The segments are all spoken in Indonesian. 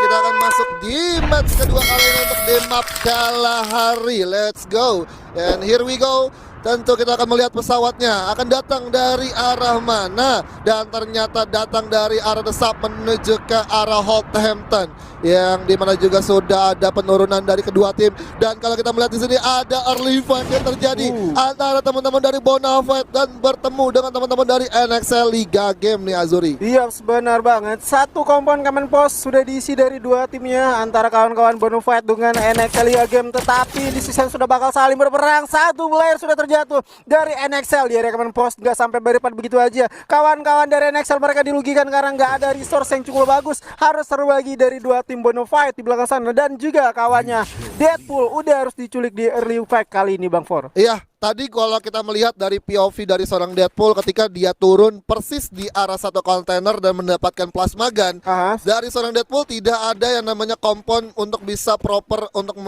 kita akan masuk di match kedua kali ini untuk di map Kalahari. Let's go. And here we go. Tentu kita akan melihat pesawatnya akan datang dari arah mana, dan ternyata datang dari arah Desap menuju ke arah Holdhampton, yang dimana juga sudah ada penurunan dari kedua tim. Dan kalau kita melihat di sini ada early fight yang terjadi antara teman-teman dari Bonafide dan bertemu dengan teman-teman dari NXL Liga Game nih, Azuri. Iya, benar banget. Satu kompon Command Post sudah diisi dari dua timnya antara kawan-kawan Bonafide dengan NXL Liga Game, tetapi di season sudah bakal saling berperang. Satu player sudah terjatuh dari NXL di area Command Post, nggak sampai beripat begitu aja. Kawan-kawan dari NXL mereka dirugikan karena nggak ada resource yang cukup bagus, harus terbagi dari dua tim Bonafide di belakang sana, dan juga kawannya Deadpool udah harus diculik di early fight kali ini, Bang For. Iya, tadi kalau kita melihat dari POV dari seorang Deadpool ketika dia turun persis di arah satu kontainer dan mendapatkan plasma gun, dari seorang Deadpool tidak ada yang namanya kompon untuk bisa proper untuk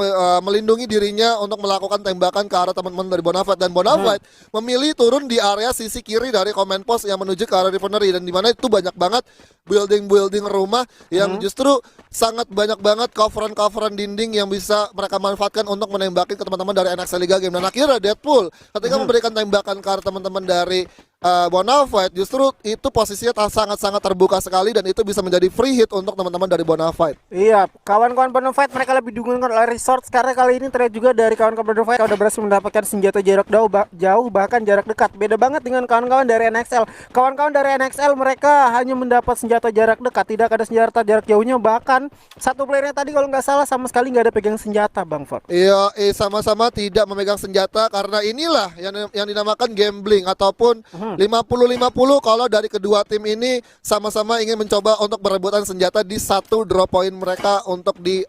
melindungi dirinya untuk melakukan tembakan ke arah teman-teman dari Bonafide. Dan Bonafide memilih turun di area sisi kiri dari command post yang menuju ke arah refinery, dan dimana itu banyak banget building rumah yang justru sangat banyak banget coveran dinding yang bisa mereka manfaatkan untuk menembakin ke teman-teman dari NXL Liga Game. Dan akhirnya Deadpool ketika memberikan tembakan ke arah teman-teman dari Bonafide, justru itu posisinya sangat-sangat terbuka sekali, dan itu bisa menjadi free hit untuk teman-teman dari Bonafide. Iya, kawan-kawan Bonafide mereka lebih diuntungkan oleh resource, karena kali ini terlihat juga dari kawan-kawan Bonafide udah berhasil mendapatkan senjata jarak jauh bahkan jarak dekat. Beda banget dengan kawan-kawan dari NXL. Kawan-kawan dari NXL mereka hanya mendapat senjata jarak dekat, tidak ada senjata jarak jauhnya. Bahkan satu playernya tadi kalau nggak salah sama sekali nggak ada pegang senjata, Bang Ford. Iya, sama-sama tidak memegang senjata, karena inilah yang dinamakan gambling ataupun 50-50 kalau dari kedua tim ini sama-sama ingin mencoba untuk berebutan senjata di satu drop point mereka untuk di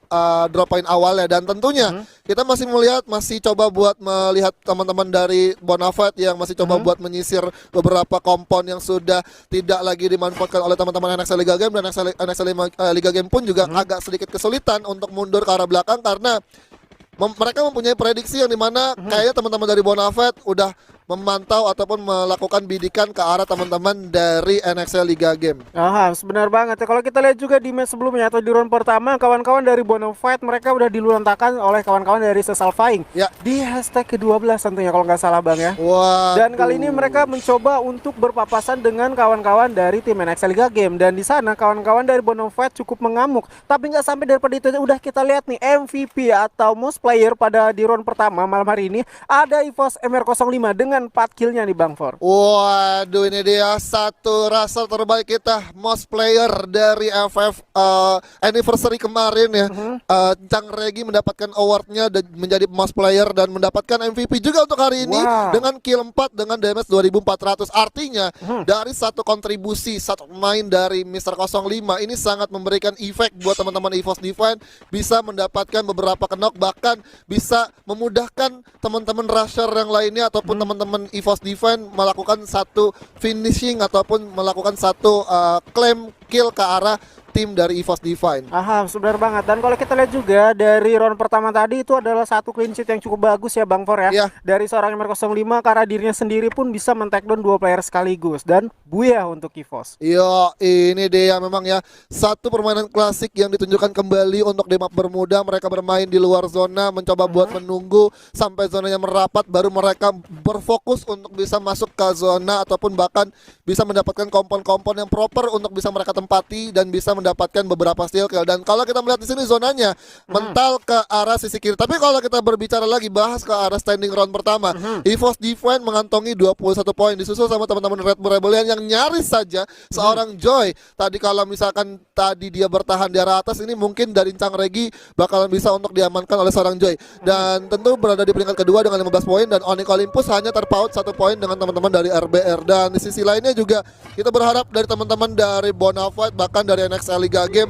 drop point awalnya. Dan tentunya kita masih coba buat melihat teman-teman dari Bonafide yang masih coba buat menyisir beberapa kompon yang sudah tidak lagi dimanfaatkan oleh teman-teman NXL Liga Game, dan NXL Liga Game pun juga agak sedikit kesulitan untuk mundur ke arah belakang karena mereka mempunyai prediksi yang dimana kayaknya teman-teman dari Bonafide udah memantau ataupun melakukan bidikan ke arah teman-teman dari NXL Liga Game. Sebenar banget ya. Kalau kita lihat juga di match sebelumnya atau di round pertama, kawan-kawan dari Bonafide mereka udah diluantakan oleh kawan-kawan dari Sesalfying di hashtag ke-12 tentunya kalau nggak salah, Bang ya. Dan kali ini mereka mencoba untuk berpapasan dengan kawan-kawan dari tim NXL Liga Game, dan di sana kawan-kawan dari Bonafide cukup mengamuk. Tapi nggak sampai daripada itu, udah kita lihat nih MVP atau most player pada di round pertama malam hari ini ada EVOS MR05 dengan 4 killnya nih, Bang For. Waduh, ini dia satu rasa terbaik kita, most player dari FF anniversary kemarin ya. Cang Regi mendapatkan awardnya dan menjadi most player dan mendapatkan MVP juga untuk hari ini dengan kill 4 dengan damage 2400. Artinya dari satu kontribusi satu pemain dari Mr. 05 ini sangat memberikan efek buat teman-teman EVOS Divine, bisa mendapatkan beberapa knock, bahkan bisa memudahkan teman-teman rusher yang lainnya ataupun teman-teman EVOS Divine melakukan satu finishing ataupun melakukan satu claim kill ke arah tim dari EVOS Divine. Sebenarnya banget. Dan kalau kita lihat juga dari round pertama tadi itu adalah satu clean sheet yang cukup bagus ya, Bang For ya. Dari seorang MR05, karena dirinya sendiri pun bisa men-take down 2 player sekaligus, dan buya untuk EVOS. Iya, ini dia memang ya satu permainan klasik yang ditunjukkan kembali untuk di map Bermuda. Mereka bermain di luar zona, mencoba buat menunggu sampai zonanya merapat, baru mereka berfokus untuk bisa masuk ke zona ataupun bahkan bisa mendapatkan kompon-kompon yang proper untuk bisa mereka tempati dan bisa mendapatkan beberapa steal kill. Dan kalau kita melihat di sini zonanya mental ke arah sisi kiri. Tapi kalau kita berbicara lagi bahas ke arah standing round pertama, EVOS Divine mengantongi 21 poin, disusul sama teman-teman Red Bull Rebellion yang nyaris saja seorang Joy. Tadi kalau misalkan tadi dia bertahan di arah atas, ini mungkin dari Cang Regi bakalan bisa untuk diamankan oleh seorang Joy. Dan tentu berada di peringkat kedua dengan 15 poin, dan Onyx Olympus hanya terpaut 1 poin dengan teman-teman dari RBR. Dan di sisi lainnya juga kita berharap dari teman-teman dari Bonafide, bahkan dari NXL Liga Game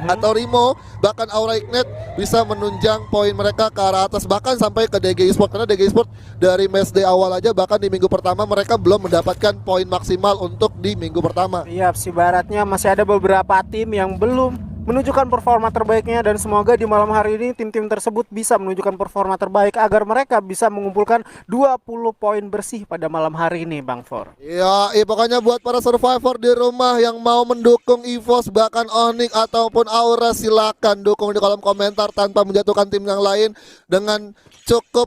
atau Rimo, bahkan Aura Ignite bisa menunjang poin mereka ke arah atas, bahkan sampai ke DG Esport, karena DG Esport dari match day awal aja bahkan di minggu pertama mereka belum mendapatkan poin maksimal untuk di minggu pertama. Iya, si baratnya masih ada beberapa tim yang belum menunjukkan performa terbaiknya, dan semoga di malam hari ini tim-tim tersebut bisa menunjukkan performa terbaik agar mereka bisa mengumpulkan 20 poin bersih pada malam hari ini, Bang For. Ya, pokoknya buat para survivor di rumah yang mau mendukung EVOS, bahkan Onyx ataupun Aura, silakan dukung di kolom komentar tanpa menjatuhkan tim yang lain dengan cukup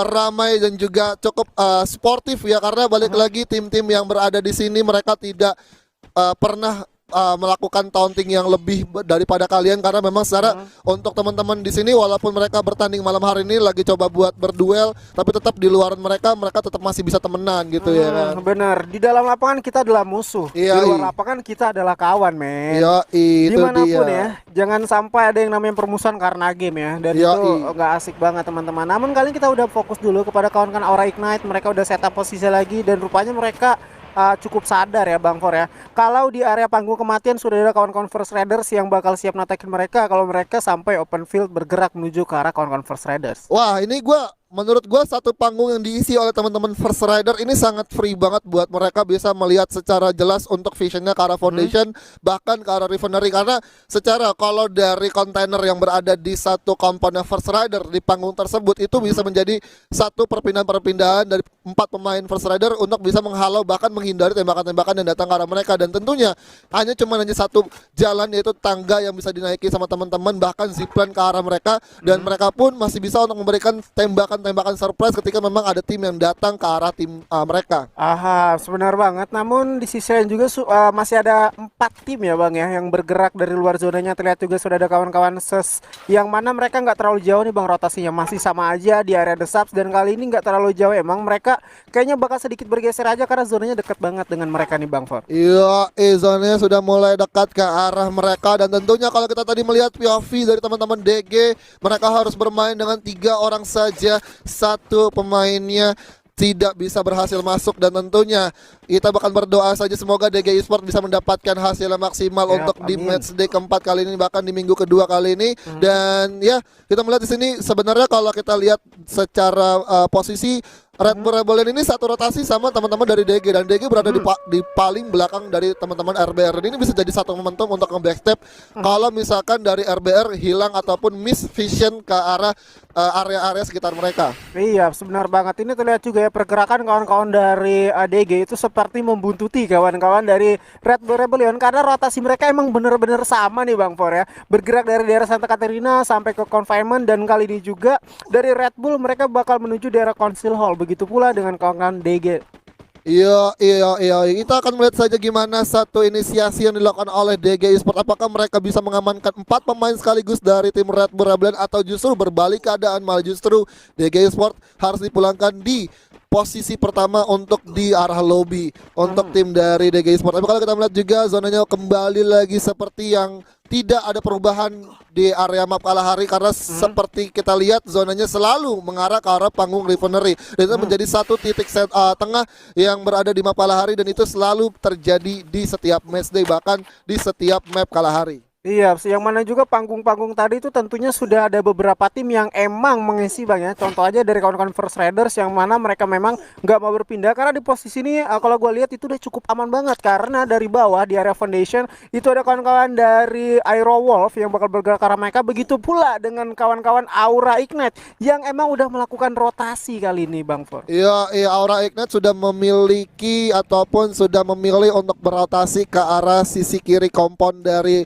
ramai dan juga cukup sportif ya, karena balik lagi tim-tim yang berada di sini mereka tidak pernah melakukan taunting yang lebih daripada kalian, karena memang secara untuk teman-teman di sini walaupun mereka bertanding malam hari ini lagi coba buat berduel, tapi tetap di luar mereka tetap masih bisa temenan gitu ya kan. Bener, di dalam lapangan kita adalah musuh, di luar lapangan kita adalah kawan, men. Dimanapun ya, jangan sampai ada yang namanya permusuhan karena game ya, dan itu nggak asik banget teman-teman. Namun kali ini kita udah fokus dulu kepada kawan-kawan Aura Ignite, mereka udah setup posisi lagi dan rupanya mereka cukup sadar ya Bang For ya, kalau di area panggung kematian sudah ada kawan-kawan First Raiders yang bakal siap natakin mereka kalau mereka sampai open field bergerak menuju ke arah kawan-kawan First Raiders. Wah, ini menurut gua satu panggung yang diisi oleh teman-teman First Rider ini sangat free banget buat mereka bisa melihat secara jelas untuk visionnya ke arah Foundation, bahkan ke arah Refinery, karena secara kalau dari kontainer yang berada di satu komponen First Rider di panggung tersebut itu bisa menjadi satu perpindahan-perpindahan dari 4 pemain First Rider untuk bisa menghalau bahkan menghindari tembakan-tembakan yang datang ke arah mereka, dan tentunya hanya satu jalan, yaitu tangga yang bisa dinaiki sama teman-teman, bahkan zipline ke arah mereka, dan mereka pun masih bisa untuk memberikan tembakan surprise ketika memang ada tim yang datang ke arah tim mereka. Sebenar banget. Namun di sisi lain juga masih ada 4 tim ya Bang ya yang bergerak dari luar zonanya. Terlihat juga sudah ada kawan-kawan ses yang mana mereka nggak terlalu jauh nih Bang, rotasinya masih sama aja di area The Subs, dan kali ini nggak terlalu jauh, emang mereka kayaknya bakal sedikit bergeser aja karena zonanya dekat banget dengan mereka nih Bang For. Iya, zonanya sudah mulai dekat ke arah mereka, dan tentunya kalau kita tadi melihat POV dari teman-teman DG, mereka harus bermain dengan 3 orang saja, satu pemainnya tidak bisa berhasil masuk, dan tentunya kita bahkan berdoa saja semoga DG Esports bisa mendapatkan hasil yang maksimal untuk di match day keempat kali ini, bahkan di minggu kedua kali ini. Dan ya, kita melihat di sini sebenarnya kalau kita lihat secara posisi Red Bull Rebellion ini satu rotasi sama teman-teman dari DG, dan DG berada di paling belakang dari teman-teman RBR. Ini bisa jadi satu momentum untuk nge-backstep kalau misalkan dari RBR hilang ataupun miss vision ke arah area-area sekitar mereka. Iya, sebenar banget. Ini terlihat juga ya pergerakan kawan-kawan dari DG itu seperti membuntuti kawan-kawan dari Red Bull Rebellion, karena rotasi mereka emang bener-bener sama nih Bang For ya. Bergerak dari daerah Santa Caterina sampai ke Confinement, dan kali ini juga dari Red Bull mereka bakal menuju daerah Council Hall. Begitu pula dengan kawan-kawan DG. Iya. Kita akan melihat saja gimana satu inisiasi yang dilakukan oleh DG Esports. Apakah mereka bisa mengamankan 4 pemain sekaligus dari tim Red Bull Rebellion, atau justru berbalik keadaan, malah justru DG Esports harus dipulangkan di posisi pertama untuk di arah lobby untuk tim dari DG Esports. Tapi kalau kita melihat juga zonanya kembali lagi seperti yang tidak ada perubahan di area map Kalahari, karena seperti kita lihat zonanya selalu mengarah ke arah panggung Refinery, dan itu menjadi satu titik tengah yang berada di map Kalahari, dan itu selalu terjadi di setiap matchday, bahkan di setiap map Kalahari. Iya, yang mana juga panggung-panggung tadi itu tentunya sudah ada beberapa tim yang emang mengisi Bang ya. Contoh aja dari kawan-kawan First Raiders yang mana mereka memang nggak mau berpindah, karena di posisi ini kalau gue lihat itu udah cukup aman banget, karena dari bawah di area Foundation itu ada kawan-kawan dari Aero Wolf yang bakal bergerak ke arah mereka. Begitu pula dengan kawan-kawan Aura Ignite yang emang udah melakukan rotasi kali ini Bang For. Iya, Aura Ignite sudah memiliki ataupun sudah memilih untuk berotasi ke arah sisi kiri kompon dari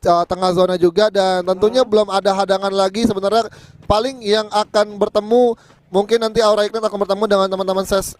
tengah zona juga, dan tentunya belum ada hadangan lagi. Sebenarnya paling yang akan bertemu mungkin nanti Aura Ignite akan bertemu dengan teman-teman SES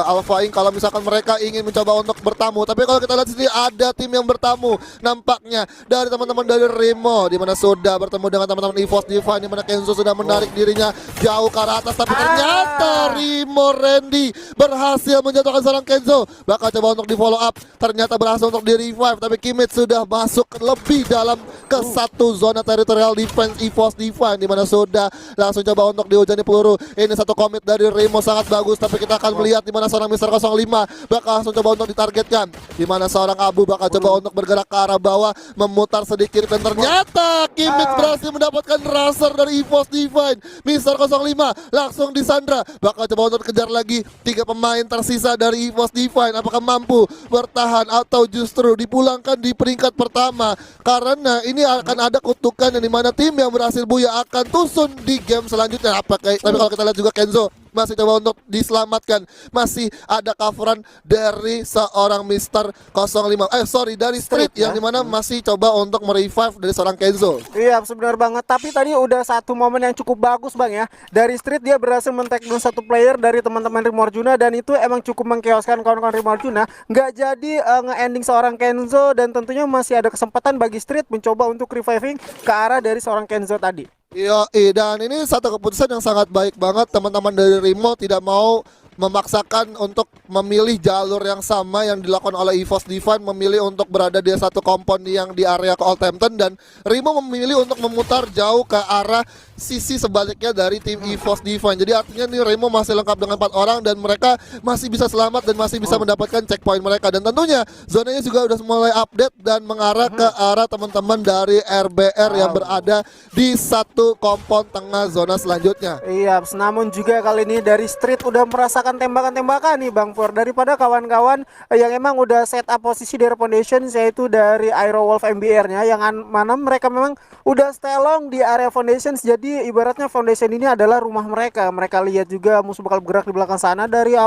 Alpha Inc kalau misalkan mereka ingin mencoba untuk bertamu. Tapi kalau kita lihat sini ada tim yang bertamu nampaknya dari teman-teman dari Remo, di mana sudah bertemu dengan teman-teman EVOS Divine, di mana Kenzo sudah menarik dirinya jauh ke arah atas, tapi ternyata Remo Randy berhasil menjatuhkan seorang Kenzo. Bakal coba untuk di follow up, ternyata berhasil untuk di revive, tapi Kimet sudah masuk lebih dalam ke satu zona territorial defense EVOS Divine, di mana sudah langsung coba untuk dihujani peluru. Ini ini satu komit dari Remo sangat bagus, tapi kita akan melihat di mana seorang Mister 05 bakal langsung coba untuk ditargetkan, di mana seorang Abu bakal coba untuk bergerak ke arah bawah, memutar sedikit dan ternyata Kimmich berhasil mendapatkan raser dari EVOS Divine. Mister 05 langsung disandra, bakal coba untuk kejar lagi 3 pemain tersisa dari EVOS Divine. Apakah mampu bertahan atau justru dipulangkan di peringkat pertama, karena ini akan ada kutukan yang dimana tim yang berhasil buya akan tusun di game selanjutnya. Tapi kalau kita lihat juga Kenzo masih coba untuk diselamatkan, masih ada coveran dari seorang Mister 05 dari Street yang dimana masih coba untuk merevive dari seorang Kenzo. Iya sebenar banget, tapi tadi udah satu momen yang cukup bagus bang ya, dari Street dia berhasil men-take down satu player dari teman-teman Rimo Arjuna, dan itu emang cukup mengkeoskan kawan-kawan Rimo Arjuna. Nggak jadi nge-ending seorang Kenzo, dan tentunya masih ada kesempatan bagi Street mencoba untuk reviving ke arah dari seorang Kenzo tadi. Iya, dan ini satu keputusan yang sangat baik banget. Teman-teman dari Rimo tidak mau memaksakan untuk memilih jalur yang sama yang dilakukan oleh EVOS Divine, memilih untuk berada di satu kompon yang di area ke Oldhampton, dan Rimo memilih untuk memutar jauh ke arah sisi sebaliknya dari tim EVOS Divine. Jadi artinya nih Rimo masih lengkap dengan 4 orang dan mereka masih bisa selamat dan masih bisa mendapatkan checkpoint mereka, dan tentunya zonanya juga udah mulai update dan mengarah ke arah teman-teman dari RBR yang berada di satu kompon tengah zona selanjutnya. Iya, namun juga kali ini dari Street udah merasakan tembakan-tembakan nih Bang For daripada kawan-kawan yang emang udah set up posisi dari Foundation, yaitu dari Aero Wolf MBR-nya, yang mana mereka memang udah stelong di area Foundation. Jadi ibaratnya Foundation ini adalah rumah mereka. Mereka lihat juga musuh bakal bergerak di belakang sana dari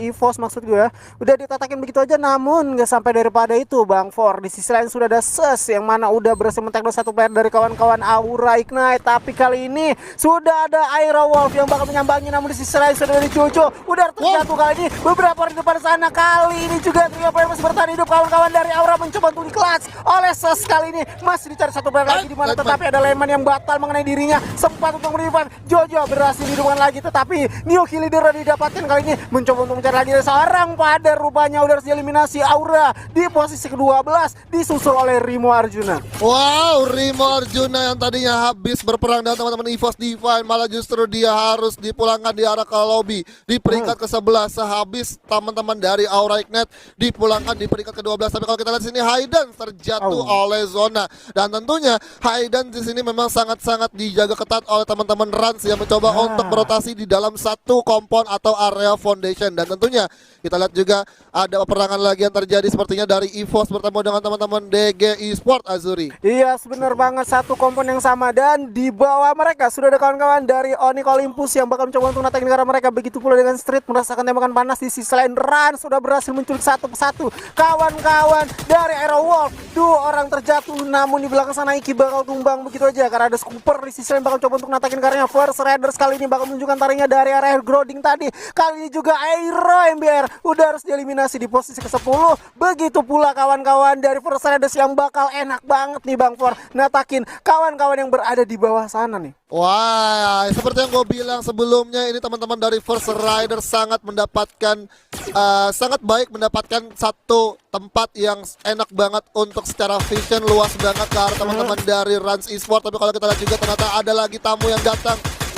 EVOS, maksud gue udah ditatakin begitu aja, namun nggak sampai daripada itu Bang For. Di sisi lain sudah ada Ses yang mana udah berhasil men-take down satu player dari kawan-kawan Aura Ignite, tapi kali ini sudah ada Aero Wolf yang bakal menyambangi, namun di sisi lain sudah ada Jojo udah terjatuh kali ini. Beberapa di depan sana, kali ini juga trio player masih bertahan hidup. Kawan-kawan dari Aura mencoba untuk di-clutch oleh Ses, kali ini masih dicari satu player lagi, di mana tetapi ada Lehman yang batal mengenai dirinya, sempat untuk menyimpan. Jojo berhasil dihidupkan lagi, tetapi New Kill Leader didapatkan kali ini, mencoba untuk mencari lagi seorang Pader, rupanya udah harus dieliminasi. Aura di posisi ke-12 disusul oleh Rimo Arjuna. Wow, Rimo Arjuna yang tadinya habis berperang dengan teman-teman EVOS Divine, malah justru dia harus dipulangkan di arah ke lobby di peringkat ke-11, sehabis teman-teman dari Aura Ignite dipulangkan di peringkat ke-12. Tapi kalau kita lihat sini, Haydan terjatuh oleh zona, dan tentunya Haydan di sini memang sangat-sangat dijaga ketat oleh teman-teman Rans yang mencoba untuk berotasi di dalam satu kompon atau area Foundation. Dan tentunya kita lihat juga ada peperangan lagi yang terjadi sepertinya dari EVOS bertemu dengan teman-teman DG Esport Azuri. Iya, sebenar banget, satu kompon yang sama, dan di bawah mereka sudah ada kawan-kawan dari Onyx Olympus yang bakal mencoba untuk natakin negara mereka. Begitu pula dengan Street merasakan tembakan panas. Di sisi lain Ran sudah berhasil menculik satu persatu kawan-kawan dari Aero Wolf. 2 orang terjatuh, namun di belakang sana Iki bakal tumbang begitu aja karena ada Scooper. Di sisi lain bakal coba untuk natakin karyanya First Raiders, kali ini bakal menunjukkan taringnya dari area Grounding tadi. Kali ini juga Aero MBR udah harus dieliminasi di posisi ke-10. Begitu pula kawan-kawan dari First Raiders yang bakal enak banget nih Bang For natakin kawan-kawan yang berada di bawah sana nih. Wah, seperti yang gue bilang sebelumnya, ini teman-teman dari First Rider sangat mendapatkan sangat baik, mendapatkan satu tempat yang enak banget untuk secara vision luas banget ke arah teman-teman dari Rans Esport. Tapi kalau kita lihat juga ternyata ada lagi tamu yang datang.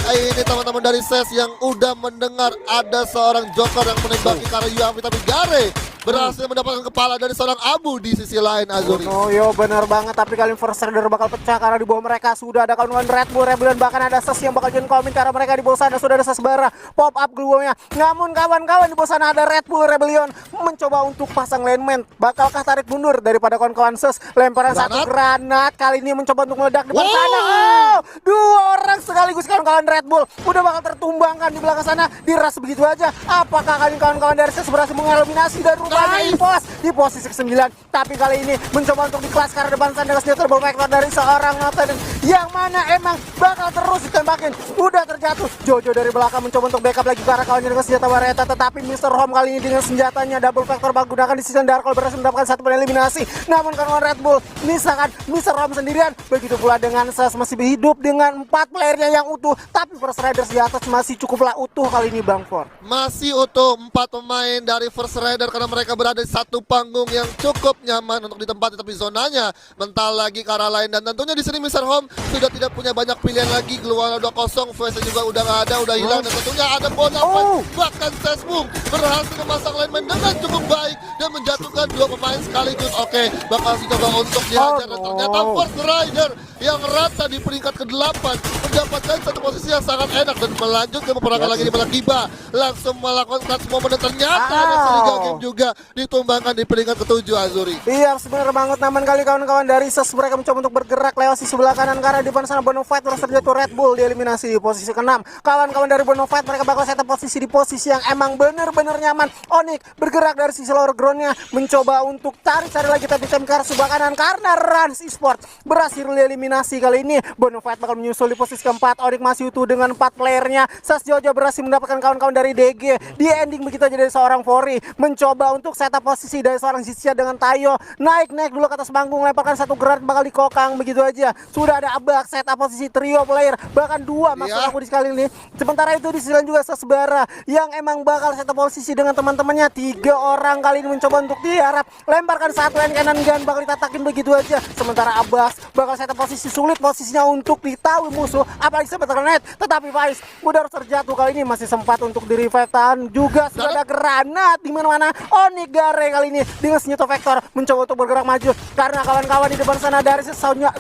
Ini teman-teman dari Ses yang udah mendengar ada seorang Joker yang menembaki ke arah UAV, tapi Gare berhasil mendapatkan kepala dari seorang Abu di sisi lain Azuri. Oh yo, benar banget, tapi kali First Rider bakal pecah karena di bawah mereka sudah ada kawan-kawan Red Bull Rebellion, bahkan ada Ses yang bakal join komen karena mereka di bawah sana sudah ada Ses bara pop up glue-nya. Namun kawan-kawan di bawah sana ada Red Bull Rebellion mencoba untuk pasang lineman. Bakalkah tarik mundur daripada kawan-kawan Ses? Lemparan satu granat kali ini mencoba untuk meledak depan sana. Oh, 2 orang sekaligus kawan-kawan Red Bull udah bakal tertumbangkan di belakang sana, diras begitu aja. Apakah kawan-kawan dari Ses berhasil mengeliminasi dan EVOS di posisi ke-9, tapi kali ini mencoba untuk di-kelas karena depan sana dengan senjata double vector dari seorang Nathan yang mana emang bakal terus ditembakin. Udah terjatuh, Jojo dari belakang mencoba untuk backup lagi ke arah kawannya dengan senjata Wareta, tetapi Mr. Home kali ini dengan senjatanya double vector menggunakan di sisi Darkol berhasil mendapatkan satu eliminasi. Namun kawan Red Bull misalkan Mr. Home sendirian, begitu pula dengan Ses masih hidup dengan 4 playernya yang utuh, tapi First Riders di atas masih cukuplah utuh kali ini Bang For. Masih utuh 4 pemain dari First Rider karena mereka mereka berada di satu panggung yang cukup nyaman untuk ditempati, tapi zonanya mental lagi ke arah lain. Dan tentunya di sini Mr. Home sudah tidak punya banyak pilihan lagi. Keluar 2-0, VC juga udah nggak ada, udah hilang. Dan tentunya ada Bonafide, bahkan Sesbung berhasil memasang lineman dengan cukup baik dan menjatuhkan dua pemain sekaligus. Oke, bakal dicoba untuk dihajar, dan ternyata Force Rider yang rata di peringkat ke-8 mendapatkan satu posisi yang sangat enak dan melanjutkan peperangan lagi di mana Kiba langsung melakukan clutch moment, dan ternyata ada Suriga Game juga ditumbangkan di peringkat ke-7 Azuri. Iya, sebenarnya banget, namun kali kawan-kawan dari SES mereka mencoba untuk bergerak lewat sisi sebelah kanan karena di depan sana Bonafide terus terjatuh Red Bull dieliminasi di posisi ke-6. Kawan-kawan dari Bonafide mereka bakal set posisi di posisi yang emang bener-bener nyaman. Onyx bergerak dari sisi lower groundnya mencoba untuk cari lagi, tapi ke arah sebelah kanan karena Rans Esports berhasil dieliminasi. Kali ini Bonafide bakal menyusul di posisi ke-4. Onyx masih utuh dengan 4 playernya. Sas Jojo berhasil mendapatkan kawan-kawan dari DG. Di ending begitu aja dari seorang Fori mencoba untuk setup posisi dari seorang Zizia dengan Tayo. Naik dulu ke atas panggung, lemparkan satu gerak bakal dikokang begitu aja. Sudah ada Abak setup posisi trio player, bahkan 2 maksud aku di sekali ini. Sementara itu di sisi lain juga Sasbara yang emang bakal setup posisi dengan teman-temannya. 3 orang kali ini mencoba untuk diharap lemparkan satu hand cannon gun bakal ditatakin begitu aja. Sementara Abbas bakal setup posisi sulit posisinya untuk ditahu musuh, apalagi sempat granat, tetapi Faiz udah harus terjatuh. Kali ini masih sempat untuk di revive, tahan juga sudah ada granat di mana-mana. Onigare kali ini dengan senjata vektor mencoba untuk bergerak maju karena kawan-kawan di depan sana dari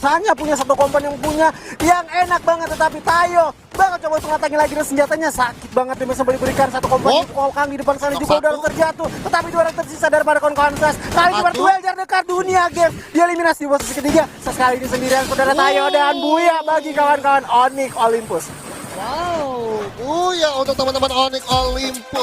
hanya punya satu kompan yang punya yang enak banget, tetapi Tayo bakal coba untuk ngatangin lagi dan senjatanya sakit banget dia bisa diberikan satu kompan di depan sana juga udah harus terjatuh, tetapi 2 orang tersisa daripada kawan-kawan Sas. Kali ini berduel jar dekat dunia game dieliminasi di posisi ketiga. Sekali ini sendirian saudara Tayo dan Buya bagi kawan-kawan Onyx Olympus. Wow, Buya untuk teman-teman Onyx Olympus.